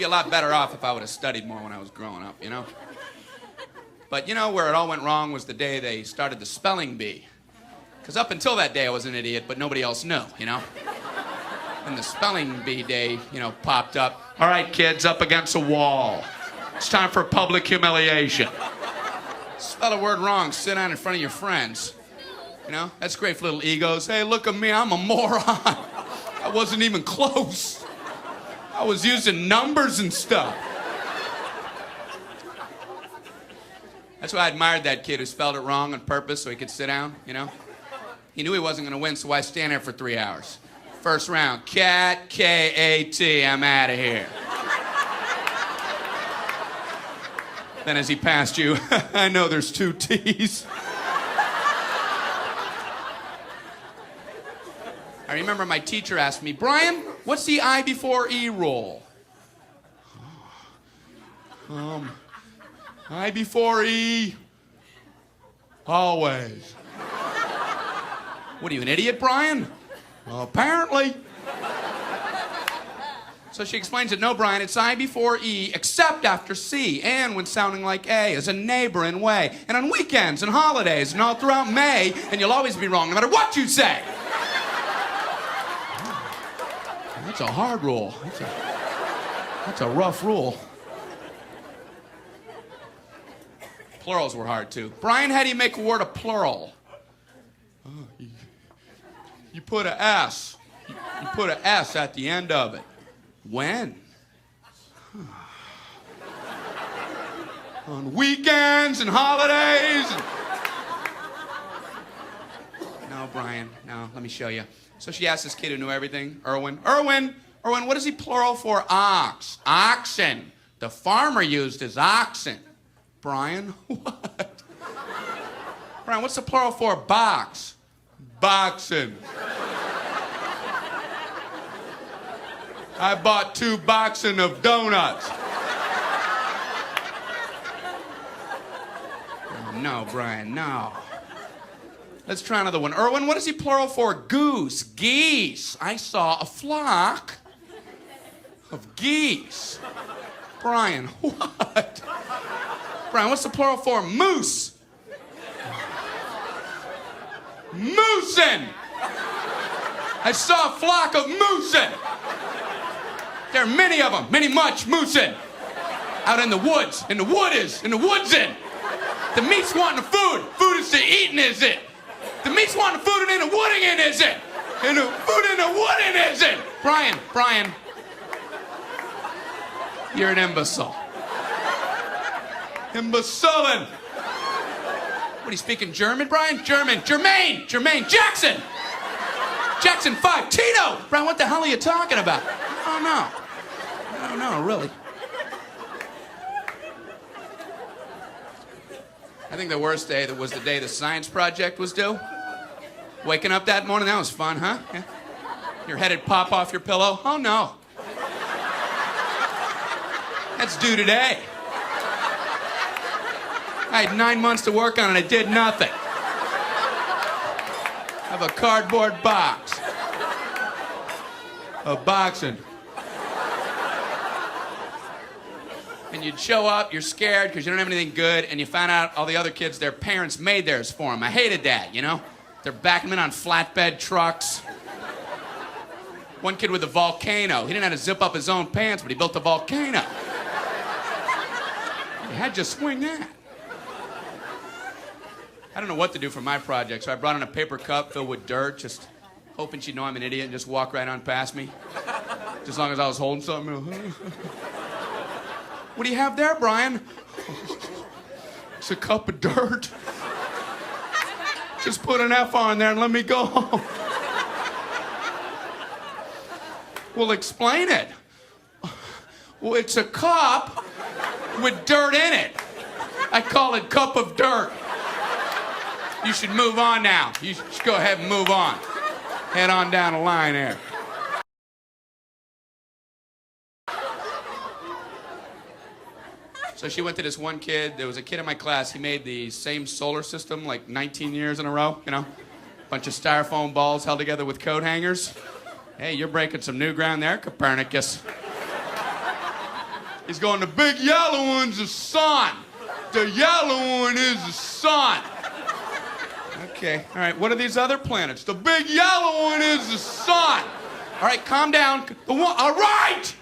be a lot better off if I would have studied more when I was growing up, you know? But you know where it all went wrong was the day they started the spelling bee. Because up until that day I was an idiot, but nobody else knew, you know? And the spelling bee day, you know, popped up. All right, kids, up against a wall. It's time for public humiliation. Spell a word wrong, sit down in front of your friends. You know, that's great for little egos. Hey, look at me, I'm a moron. I wasn't even close. I was using numbers and stuff. That's why I admired that kid who spelled it wrong on purpose so he could sit down, you know? He knew he wasn't going to win, so why stand there for 3 hours? First round, cat, K-A-T, I'm out of here. Then as he passed you, I know there's 2 T's. I remember my teacher asked me, Brian, what's the I before E rule? I before E, always. What are you, an idiot, Brian? Well, apparently. So she explains it, no, Brian, it's I before E, except after C, and when sounding like A, as a neighbor in way, and on weekends and holidays, and all throughout May, and you'll always be wrong, no matter what you say. That's a hard rule. That's a rough rule. Plurals were hard, too. Brian, how do you make a word a plural? You put a S. You put a S at the end of it. When? On weekends and holidays. No, Brian, no, let me show you. So she asked this kid who knew everything, Erwin, what is he plural for? Ox. Oxen. The farmer used his oxen. Brian, what? Brian, what's the plural for box? Boxen. I bought 2 boxen of donuts. Oh, no, Brian, no. Let's try another one. Erwin, what is he plural for? Goose. Geese. I saw a flock of geese. Brian, what? Brian, what's the plural for? Moose. Moosin. I saw a flock of moosin. There are many of them, much moosin. Out in the woods, in the woodsin. The meat's wanting the food. Food is to eating, is it? The meat's wanting the food and in the wooding in, is it? And the food in the wooding, is it? Brian. You're an imbecile. Imbecilin'. What, are you speaking German, Brian? Germaine, Jackson! Jackson 5, Tito! Brian, what the hell are you talking about? Oh, no, really. I think the worst day was the day the science project was due. Waking up that morning, that was fun, huh? Yeah. Your head'd pop off your pillow. Oh, no. That's due today. I had 9 months to work on it, I did nothing. I have a cardboard box. A boxing. And you'd show up, you're scared because you don't have anything good, and you find out all the other kids, their parents made theirs for them. I hated that, you know? They're backing them in on flatbed trucks. One kid with a volcano. He didn't have to zip up his own pants, but he built a volcano. You had to swing that. I don't know what to do for my project, so I brought in a paper cup filled with dirt, just hoping she'd know I'm an idiot and just walk right on past me. Just as long as I was holding something. What do you have there, Brian? It's a cup of dirt. Just put an F on there and let me go home. Well, explain it. Well, it's a cup with dirt in it. I call it cup of dirt. You should move on now. You should go ahead and move on. Head on down the line there. So she went to this one kid. There was a kid in my class. He made the same solar system like 19 years in a row, you know? Bunch of styrofoam balls held together with coat hangers. Hey, you're breaking some new ground there, Copernicus. He's going, the big yellow one's the sun. The yellow one is the sun. Okay, all right, what are these other planets? The big yellow one is the sun. All right, calm down. All right!